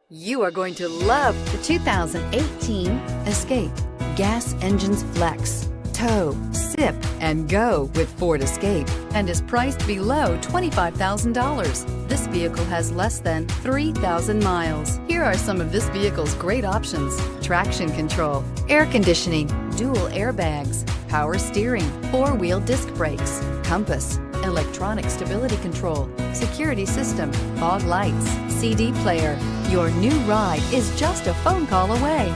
You are going to love the 2018 Escape. Gas engines flex, tow, sip, and go with Ford Escape, and is priced below $25,000. This vehicle has less than 3,000 miles. Here are some of this vehicle's great options: traction control, air conditioning, dual airbags, power steering, four-wheel disc brakes, compass, electronic stability control, security system, fog lights, CD player. Your new ride is just a phone call away.